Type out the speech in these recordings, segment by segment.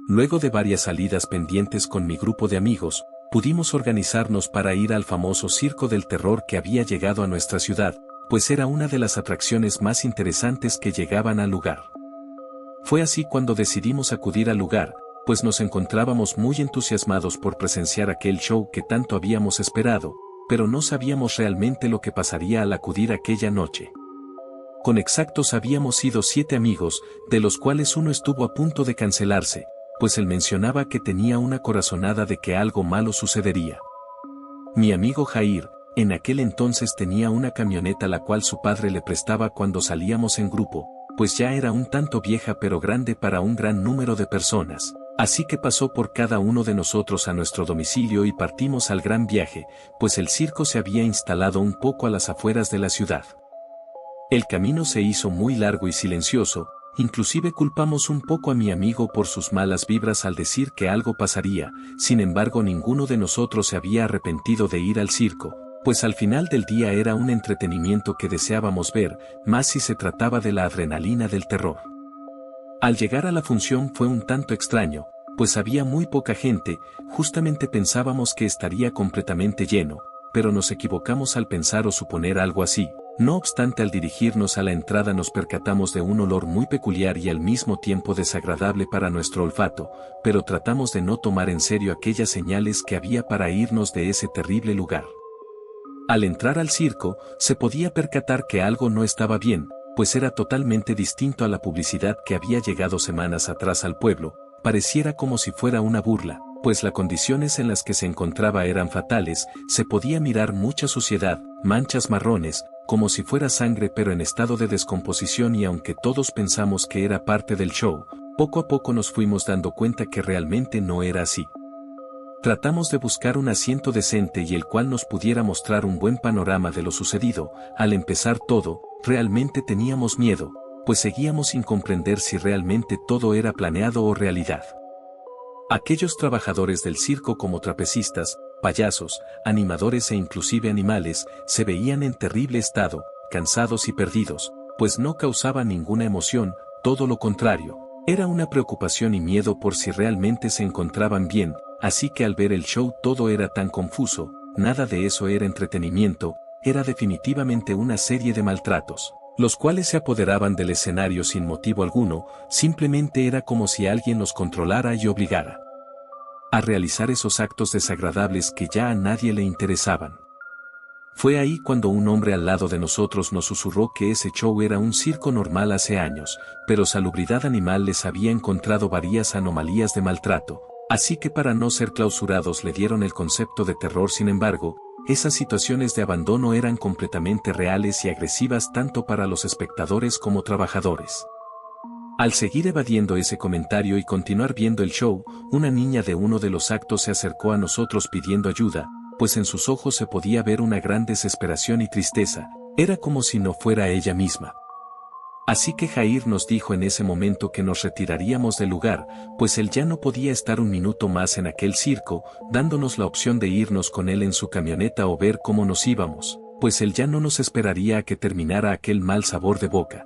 Luego de varias salidas pendientes con mi grupo de amigos, pudimos organizarnos para ir al famoso Circo del Terror que había llegado a nuestra ciudad, pues era una de las atracciones más interesantes que llegaban al lugar. Fue así cuando decidimos acudir al lugar, pues nos encontrábamos muy entusiasmados por presenciar aquel show que tanto habíamos esperado, pero no sabíamos realmente lo que pasaría al acudir aquella noche. Con exactos habíamos sido 7 amigos, de los cuales uno estuvo a punto de cancelarse, pues él mencionaba que tenía una corazonada de que algo malo sucedería. Mi amigo Jair, en aquel entonces tenía una camioneta la cual su padre le prestaba cuando salíamos en grupo, pues ya era un tanto vieja pero grande para un gran número de personas, así que pasó por cada uno de nosotros a nuestro domicilio y partimos al gran viaje, pues el circo se había instalado un poco a las afueras de la ciudad. El camino se hizo muy largo y silencioso, inclusive culpamos un poco a mi amigo por sus malas vibras al decir que algo pasaría, sin embargo ninguno de nosotros se había arrepentido de ir al circo, pues al final del día era un entretenimiento que deseábamos ver, más si se trataba de la adrenalina del terror. Al llegar a la función fue un tanto extraño, pues había muy poca gente, justamente pensábamos que estaría completamente lleno, pero nos equivocamos al pensar o suponer algo así. No obstante, al dirigirnos a la entrada nos percatamos de un olor muy peculiar y al mismo tiempo desagradable para nuestro olfato, pero tratamos de no tomar en serio aquellas señales que había para irnos de ese terrible lugar. Al entrar al circo, se podía percatar que algo no estaba bien, pues era totalmente distinto a la publicidad que había llegado semanas atrás al pueblo, pareciera como si fuera una burla, pues las condiciones en las que se encontraba eran fatales, se podía mirar mucha suciedad, manchas marrones, como si fuera sangre pero en estado de descomposición y aunque todos pensamos que era parte del show, poco a poco nos fuimos dando cuenta que realmente no era así. Tratamos de buscar un asiento decente y el cual nos pudiera mostrar un buen panorama de lo sucedido. Al empezar todo, realmente teníamos miedo, pues seguíamos sin comprender si realmente todo era planeado o realidad. Aquellos trabajadores del circo como trapecistas, payasos, animadores e inclusive animales, se veían en terrible estado, cansados y perdidos, pues no causaban ninguna emoción, todo lo contrario, era una preocupación y miedo por si realmente se encontraban bien. Así que al ver el show todo era tan confuso, nada de eso era entretenimiento, era definitivamente una serie de maltratos, los cuales se apoderaban del escenario sin motivo alguno, simplemente era como si alguien los controlara y obligara a realizar esos actos desagradables que ya a nadie le interesaban. Fue ahí cuando un hombre al lado de nosotros nos susurró que ese show era un circo normal hace años, pero Salubridad Animal les había encontrado varias anomalías de maltrato. Así que para no ser clausurados le dieron el concepto de terror. Sin embargo, esas situaciones de abandono eran completamente reales y agresivas tanto para los espectadores como trabajadores. Al seguir evadiendo ese comentario y continuar viendo el show, una niña de uno de los actos se acercó a nosotros pidiendo ayuda, pues en sus ojos se podía ver una gran desesperación y tristeza, era como si no fuera ella misma. Así que Jair nos dijo en ese momento que nos retiraríamos del lugar, pues él ya no podía estar un minuto más en aquel circo, dándonos la opción de irnos con él en su camioneta o ver cómo nos íbamos, pues él ya no nos esperaría a que terminara aquel mal sabor de boca.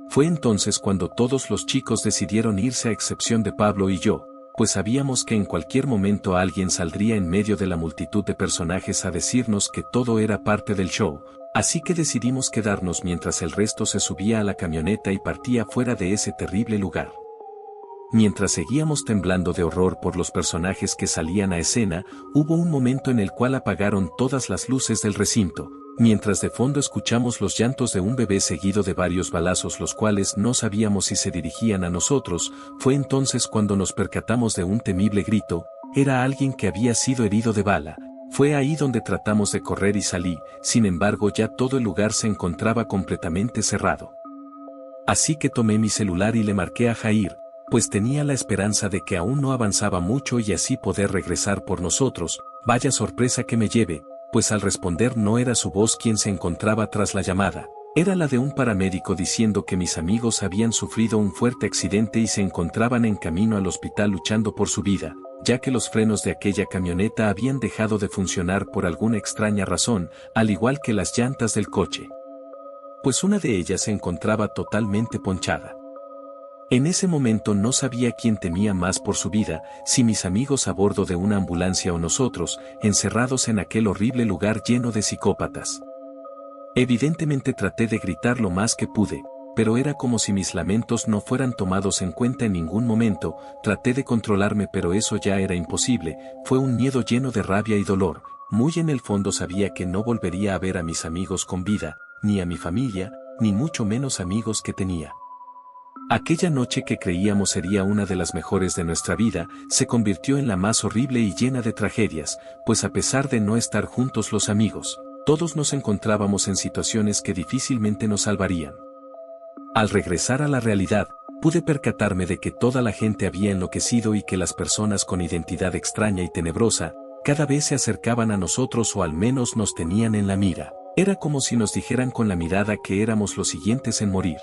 Fue entonces cuando todos los chicos decidieron irse a excepción de Pablo y yo, pues sabíamos que en cualquier momento alguien saldría en medio de la multitud de personajes a decirnos que todo era parte del show. Así que decidimos quedarnos mientras el resto se subía a la camioneta y partía fuera de ese terrible lugar. Mientras seguíamos temblando de horror por los personajes que salían a escena, hubo un momento en el cual apagaron todas las luces del recinto, mientras de fondo escuchamos los llantos de un bebé seguido de varios balazos los cuales no sabíamos si se dirigían a nosotros. Fue entonces cuando nos percatamos de un temible grito, era alguien que había sido herido de bala. Fue ahí donde tratamos de correr y salí, sin embargo ya todo el lugar se encontraba completamente cerrado. Así que tomé mi celular y le marqué a Jair, pues tenía la esperanza de que aún no avanzaba mucho y así poder regresar por nosotros. Vaya sorpresa que me lleve, pues al responder no era su voz quien se encontraba tras la llamada, era la de un paramédico diciendo que mis amigos habían sufrido un fuerte accidente y se encontraban en camino al hospital luchando por su vida, ya que los frenos de aquella camioneta habían dejado de funcionar por alguna extraña razón, al igual que las llantas del coche, pues una de ellas se encontraba totalmente ponchada. En ese momento no sabía quién temía más por su vida, si mis amigos a bordo de una ambulancia o nosotros, encerrados en aquel horrible lugar lleno de psicópatas. Evidentemente traté de gritar lo más que pude, pero era como si mis lamentos no fueran tomados en cuenta en ningún momento. Traté de controlarme, pero eso ya era imposible. Fue un miedo lleno de rabia y dolor. Muy en el fondo sabía que no volvería a ver a mis amigos con vida, ni a mi familia, ni mucho menos amigos que tenía. Aquella noche que creíamos sería una de las mejores de nuestra vida, se convirtió en la más horrible y llena de tragedias, pues a pesar de no estar juntos los amigos, todos nos encontrábamos en situaciones que difícilmente nos salvarían. Al regresar a la realidad, pude percatarme de que toda la gente había enloquecido y que las personas con identidad extraña y tenebrosa, cada vez se acercaban a nosotros o al menos nos tenían en la mira. Era como si nos dijeran con la mirada que éramos los siguientes en morir.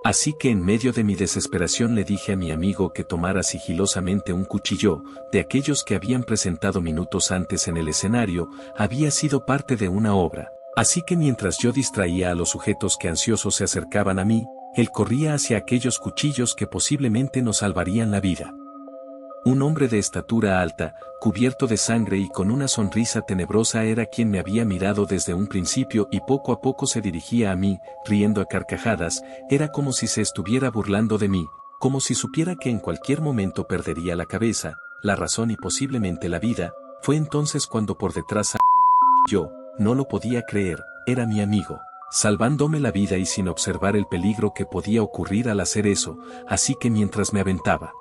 Así que en medio de mi desesperación le dije a mi amigo que tomara sigilosamente un cuchillo, de aquellos que habían presentado minutos antes en el escenario. Había sido parte de una obra. Así que mientras yo distraía a los sujetos que ansiosos se acercaban a mí, él corría hacia aquellos cuchillos que posiblemente nos salvarían la vida. Un hombre de estatura alta, cubierto de sangre y con una sonrisa tenebrosa era quien me había mirado desde un principio y poco a poco se dirigía a mí, riendo a carcajadas. Era como si se estuviera burlando de mí, como si supiera que en cualquier momento perdería la cabeza, la razón y posiblemente la vida. Fue entonces cuando por detrás yo, no lo podía creer, era mi amigo, salvándome la vida y sin observar el peligro que podía ocurrir al hacer eso, así que mientras me aventaba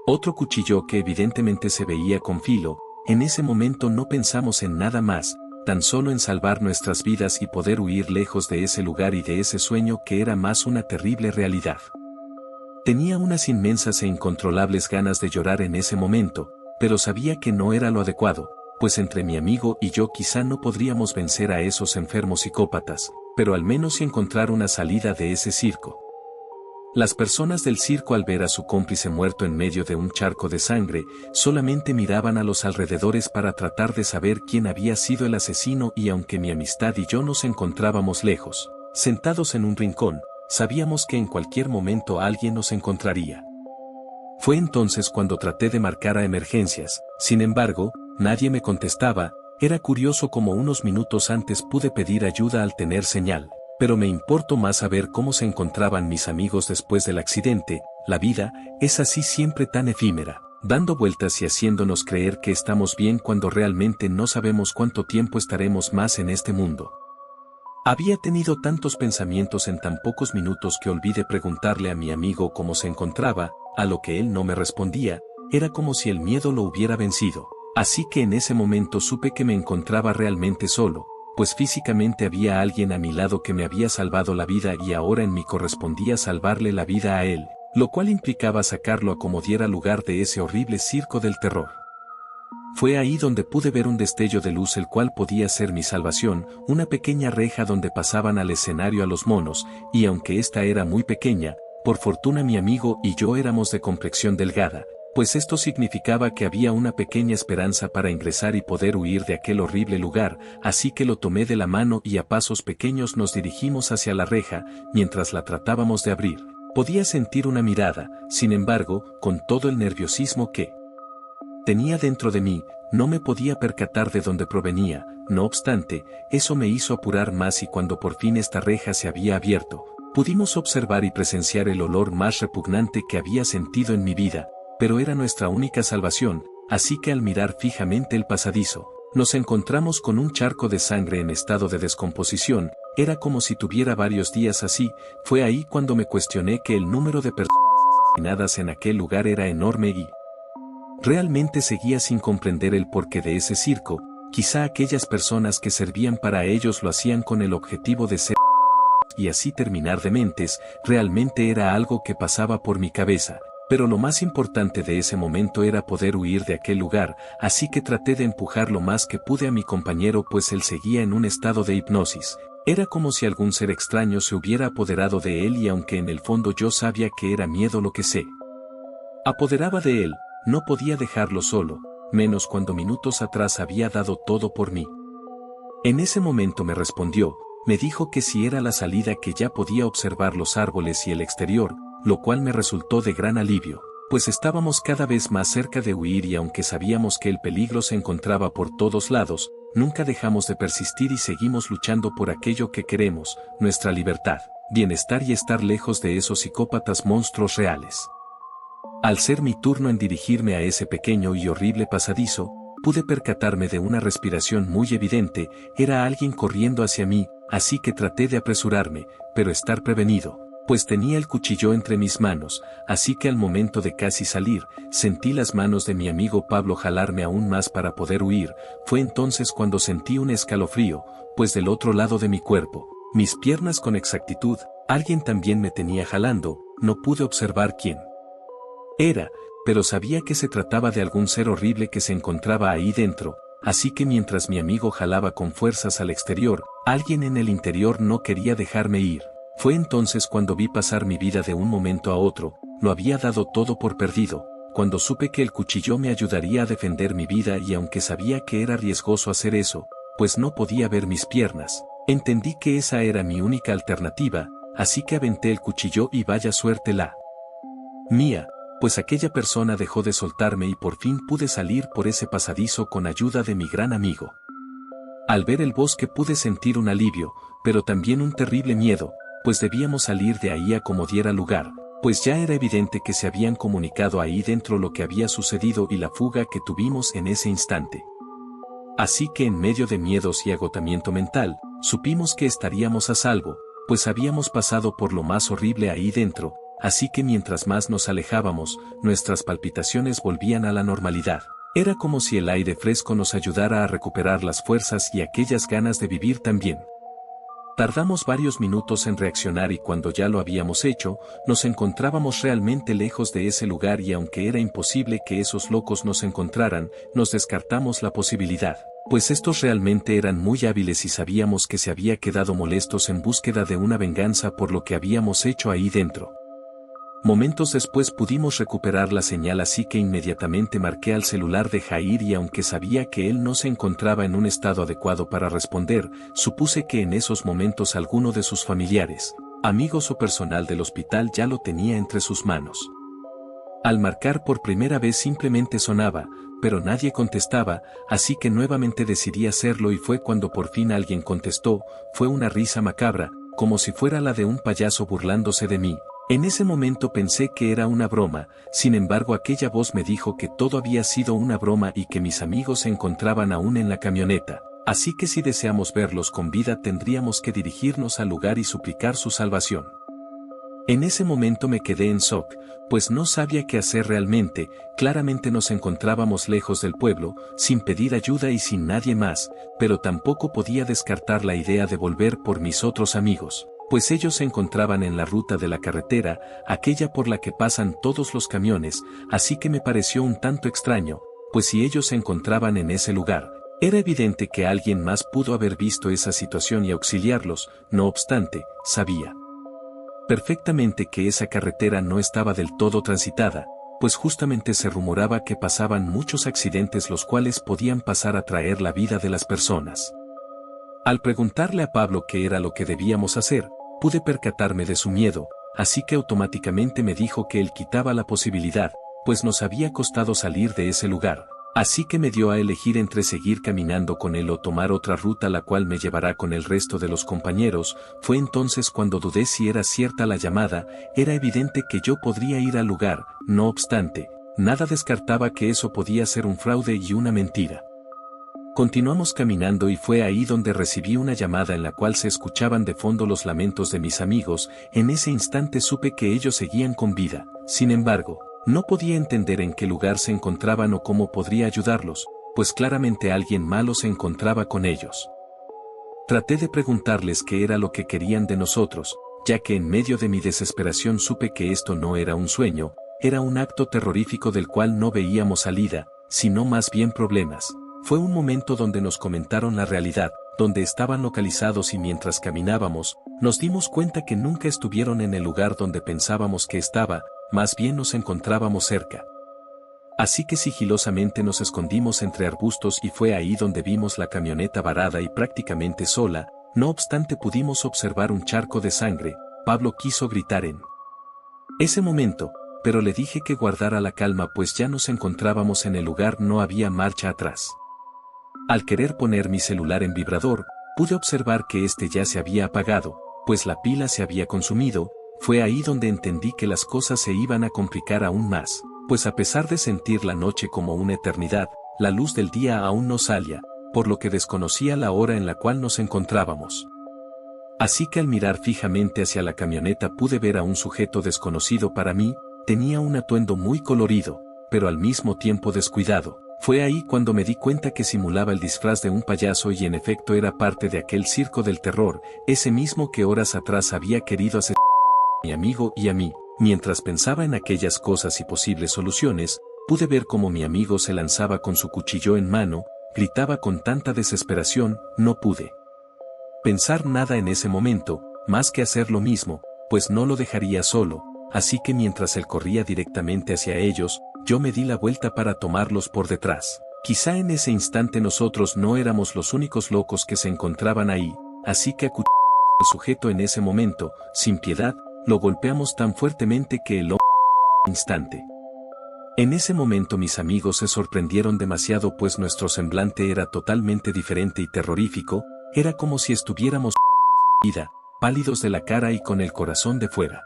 otro cuchillo que evidentemente se veía con filo, en ese momento no pensamos en nada más, tan solo en salvar nuestras vidas y poder huir lejos de ese lugar y de ese sueño que era más una terrible realidad. Tenía unas inmensas e incontrolables ganas de llorar en ese momento, pero sabía que no era lo adecuado, pues entre mi amigo y yo quizá no podríamos vencer a esos enfermos psicópatas, pero al menos encontrar una salida de ese circo. Las personas del circo al ver a su cómplice muerto en medio de un charco de sangre, solamente miraban a los alrededores para tratar de saber quién había sido el asesino y aunque mi amistad y yo nos encontrábamos lejos, sentados en un rincón, sabíamos que en cualquier momento alguien nos encontraría. Fue entonces cuando traté de marcar a emergencias, sin embargo, nadie me contestaba. Era curioso como unos minutos antes pude pedir ayuda al tener señal. Pero me importó más saber cómo se encontraban mis amigos después del accidente. La vida es así, siempre tan efímera, dando vueltas y haciéndonos creer que estamos bien cuando realmente no sabemos cuánto tiempo estaremos más en este mundo. Había tenido tantos pensamientos en tan pocos minutos que olvidé preguntarle a mi amigo cómo se encontraba, a lo que él no me respondía. Era como si el miedo lo hubiera vencido. Así que en ese momento supe que me encontraba realmente solo, pues físicamente había alguien a mi lado que me había salvado la vida y ahora en mí correspondía salvarle la vida a él, lo cual implicaba sacarlo a como diera lugar de ese horrible circo del terror. Fue ahí donde pude ver un destello de luz el cual podía ser mi salvación, una pequeña reja donde pasaban al escenario a los monos, y aunque esta era muy pequeña, por fortuna mi amigo y yo éramos de complexión delgada, pues esto significaba que había una pequeña esperanza para ingresar y poder huir de aquel horrible lugar, así que lo tomé de la mano y a pasos pequeños nos dirigimos hacia la reja. Mientras la tratábamos de abrir, podía sentir una mirada. Sin embargo, con todo el nerviosismo que tenía dentro de mí, no me podía percatar de dónde provenía. No obstante, eso me hizo apurar más y cuando por fin esta reja se había abierto, pudimos observar y presenciar el olor más repugnante que había sentido en mi vida. Pero era nuestra única salvación, así que al mirar fijamente el pasadizo, nos encontramos con un charco de sangre en estado de descomposición. Era como si tuviera varios días así. Fue ahí cuando me cuestioné que el número de personas asesinadas en aquel lugar era enorme y realmente seguía sin comprender el porqué de ese circo. Quizá aquellas personas que servían para ellos lo hacían con el objetivo de ser y así terminar dementes. Realmente era algo que pasaba por mi cabeza. Pero lo más importante de ese momento era poder huir de aquel lugar, así que traté de empujar lo más que pude a mi compañero pues él seguía en un estado de hipnosis. Era como si algún ser extraño se hubiera apoderado de él y aunque en el fondo yo sabía que era miedo lo que se apoderaba de él, no podía dejarlo solo, menos cuando minutos atrás había dado todo por mí. En ese momento me respondió, me dijo que si era la salida que ya podía observar los árboles y el exterior. lo cual me resultó de gran alivio, pues estábamos cada vez más cerca de huir y aunque sabíamos que el peligro se encontraba por todos lados, nunca dejamos de persistir y seguimos luchando por aquello que queremos, nuestra libertad, bienestar y estar lejos de esos psicópatas monstruos reales. Al ser mi turno en dirigirme a ese pequeño y horrible pasadizo, pude percatarme de una respiración muy evidente, era alguien corriendo hacia mí, así que traté de apresurarme, pero estar prevenido, pues tenía el cuchillo entre mis manos, así que al momento de casi salir, sentí las manos de mi amigo Pablo jalarme aún más para poder huir. Fue entonces cuando sentí un escalofrío, pues del otro lado de mi cuerpo, mis piernas con exactitud, alguien también me tenía jalando, no pude observar quién era, pero sabía que se trataba de algún ser horrible que se encontraba ahí dentro, así que mientras mi amigo jalaba con fuerzas al exterior, alguien en el interior no quería dejarme ir. Fue entonces cuando vi pasar mi vida de un momento a otro, lo había dado todo por perdido, cuando supe que el cuchillo me ayudaría a defender mi vida y aunque sabía que era riesgoso hacer eso, pues no podía ver mis piernas, entendí que esa era mi única alternativa, así que aventé el cuchillo y vaya suerte la mía, pues aquella persona dejó de soltarme y por fin pude salir por ese pasadizo con ayuda de mi gran amigo. Al ver el bosque pude sentir un alivio, pero también un terrible miedo, pues debíamos salir de ahí a como diera lugar, pues ya era evidente que se habían comunicado ahí dentro lo que había sucedido y la fuga que tuvimos en ese instante. Así que en medio de miedos y agotamiento mental, supimos que estaríamos a salvo, pues habíamos pasado por lo más horrible ahí dentro, así que mientras más nos alejábamos, nuestras palpitaciones volvían a la normalidad. Era como si el aire fresco nos ayudara a recuperar las fuerzas y aquellas ganas de vivir también. Tardamos varios minutos en reaccionar y cuando ya lo habíamos hecho, nos encontrábamos realmente lejos de ese lugar y aunque era imposible que esos locos nos encontraran, nos descartamos la posibilidad, pues estos realmente eran muy hábiles y sabíamos que se había quedado molestos en búsqueda de una venganza por lo que habíamos hecho ahí dentro. Momentos después pudimos recuperar la señal así que inmediatamente marqué al celular de Jair y aunque sabía que él no se encontraba en un estado adecuado para responder, supuse que en esos momentos alguno de sus familiares, amigos o personal del hospital ya lo tenía entre sus manos. Al marcar por primera vez simplemente sonaba, pero nadie contestaba, así que nuevamente decidí hacerlo y fue cuando por fin alguien contestó, fue una risa macabra, como si fuera la de un payaso burlándose de mí. En ese momento pensé que era una broma, sin embargo aquella voz me dijo que todo había sido una broma y que mis amigos se encontraban aún en la camioneta, así que si deseamos verlos con vida tendríamos que dirigirnos al lugar y suplicar su salvación. En ese momento me quedé en shock, pues no sabía qué hacer realmente, claramente nos encontrábamos lejos del pueblo, sin pedir ayuda y sin nadie más, pero tampoco podía descartar la idea de volver por mis otros amigos, pues ellos se encontraban en la ruta de la carretera, aquella por la que pasan todos los camiones, así que me pareció un tanto extraño, pues si ellos se encontraban en ese lugar, era evidente que alguien más pudo haber visto esa situación y auxiliarlos, no obstante, sabía perfectamente que esa carretera no estaba del todo transitada, pues justamente se rumoraba que pasaban muchos accidentes los cuales podían pasar a traer la vida de las personas. Al preguntarle a Pablo qué era lo que debíamos hacer, pude percatarme de su miedo, así que automáticamente me dijo que él quitaba la posibilidad, pues nos había costado salir de ese lugar. Así que me dio a elegir entre seguir caminando con él o tomar otra ruta la cual me llevará con el resto de los compañeros. Fue entonces cuando dudé si era cierta la llamada, era evidente que yo podría ir al lugar, no obstante, nada descartaba que eso podía ser un fraude y una mentira. Continuamos caminando y fue ahí donde recibí una llamada en la cual se escuchaban de fondo los lamentos de mis amigos. En ese instante supe que ellos seguían con vida, sin embargo, no podía entender en qué lugar se encontraban o cómo podría ayudarlos, pues claramente alguien malo se encontraba con ellos. Traté de preguntarles qué era lo que querían de nosotros, ya que en medio de mi desesperación supe que esto no era un sueño, era un acto terrorífico del cual no veíamos salida, sino más bien problemas. Fue un momento donde nos comentaron la realidad, donde estaban localizados y mientras caminábamos, nos dimos cuenta que nunca estuvieron en el lugar donde pensábamos que estaba, más bien nos encontrábamos cerca. Así que sigilosamente nos escondimos entre arbustos y fue ahí donde vimos la camioneta varada y prácticamente sola, no obstante pudimos observar un charco de sangre. Pablo quiso gritar en ese momento, pero le dije que guardara la calma pues ya nos encontrábamos en el lugar, no había marcha atrás. Al querer poner mi celular en vibrador, pude observar que este ya se había apagado, pues la pila se había consumido. Fue ahí donde entendí que las cosas se iban a complicar aún más, pues a pesar de sentir la noche como una eternidad, la luz del día aún no salía, por lo que desconocía la hora en la cual nos encontrábamos. Así que al mirar fijamente hacia la camioneta pude ver a un sujeto desconocido para mí. Tenía un atuendo muy colorido, pero al mismo tiempo descuidado. Fue ahí cuando me di cuenta que simulaba el disfraz de un payaso y en efecto era parte de aquel circo del terror, ese mismo que horas atrás había querido asesinar a mi amigo y a mí. Mientras pensaba en aquellas cosas y posibles soluciones, pude ver cómo mi amigo se lanzaba con su cuchillo en mano, gritaba con tanta desesperación. No pude pensar nada en ese momento, más que hacer lo mismo, pues no lo dejaría solo. Así que mientras él corría directamente hacia ellos, yo me di la vuelta para tomarlos por detrás. Quizá en ese instante nosotros no éramos los únicos locos que se encontraban ahí, así que acuchillamos al sujeto en ese momento, sin piedad, lo golpeamos tan fuertemente que el hombre murió en un instante. En ese momento mis amigos se sorprendieron demasiado pues nuestro semblante era totalmente diferente y terrorífico, era como si estuviéramos sin vida, pálidos de la cara y con el corazón de fuera.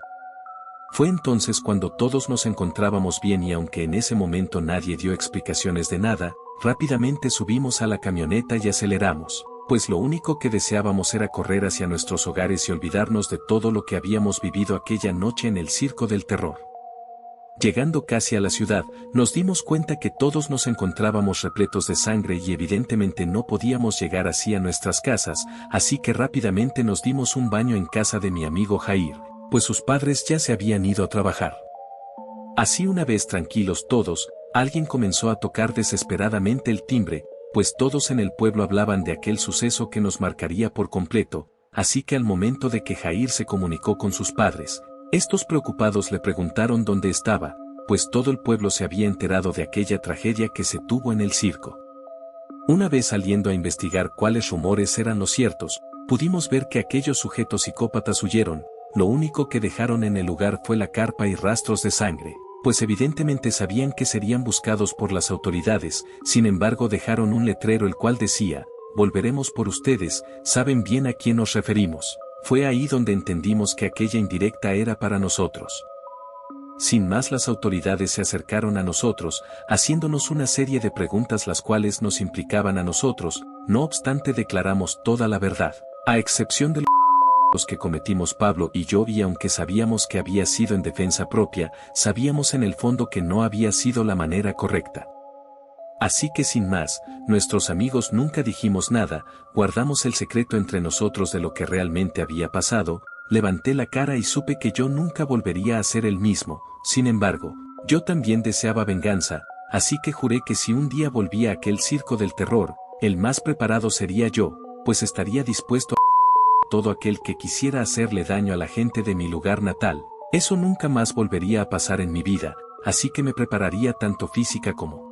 Fue entonces cuando todos nos encontrábamos bien y aunque en ese momento nadie dio explicaciones de nada, rápidamente subimos a la camioneta y aceleramos, pues lo único que deseábamos era correr hacia nuestros hogares y olvidarnos de todo lo que habíamos vivido aquella noche en el circo del terror. Llegando casi a la ciudad, nos dimos cuenta que todos nos encontrábamos repletos de sangre y evidentemente no podíamos llegar así a nuestras casas, así que rápidamente nos dimos un baño en casa de mi amigo Jair, pues sus padres ya se habían ido a trabajar. Así una vez tranquilos todos, alguien comenzó a tocar desesperadamente el timbre, pues todos en el pueblo hablaban de aquel suceso que nos marcaría por completo, así que al momento de que Jair se comunicó con sus padres, estos preocupados le preguntaron dónde estaba, pues todo el pueblo se había enterado de aquella tragedia que se tuvo en el circo. Una vez saliendo a investigar cuáles rumores eran los ciertos, pudimos ver que aquellos sujetos psicópatas huyeron. Lo único que dejaron en el lugar fue la carpa y rastros de sangre, pues evidentemente sabían que serían buscados por las autoridades. Sin embargo dejaron un letrero el cual decía: volveremos por ustedes, saben bien a quién nos referimos. Fue ahí donde entendimos que aquella indirecta era para nosotros. Sin más las autoridades se acercaron a nosotros, haciéndonos una serie de preguntas las cuales nos implicaban a nosotros. No obstante declaramos toda la verdad, a excepción de los que cometimos Pablo y yo, y aunque sabíamos que había sido en defensa propia, sabíamos en el fondo que no había sido la manera correcta. Así que sin más, nuestros amigos nunca dijimos nada, guardamos el secreto entre nosotros de lo que realmente había pasado. Levanté la cara y supe que yo nunca volvería a ser el mismo. Sin embargo, yo también deseaba venganza, así que juré que si un día volvía a aquel circo del terror, el más preparado sería yo, pues estaría dispuesto a todo aquel que quisiera hacerle daño a la gente de mi lugar natal. Eso nunca más volvería a pasar en mi vida, así que me prepararía tanto física como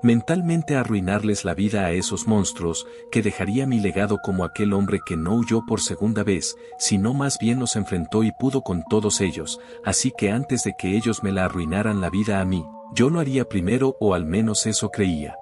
mentalmente a arruinarles la vida a esos monstruos, que dejaría mi legado como aquel hombre que no huyó por segunda vez, sino más bien los enfrentó y pudo con todos ellos. Así que antes de que ellos me la arruinaran la vida a mí, yo lo haría primero, o al menos eso creía.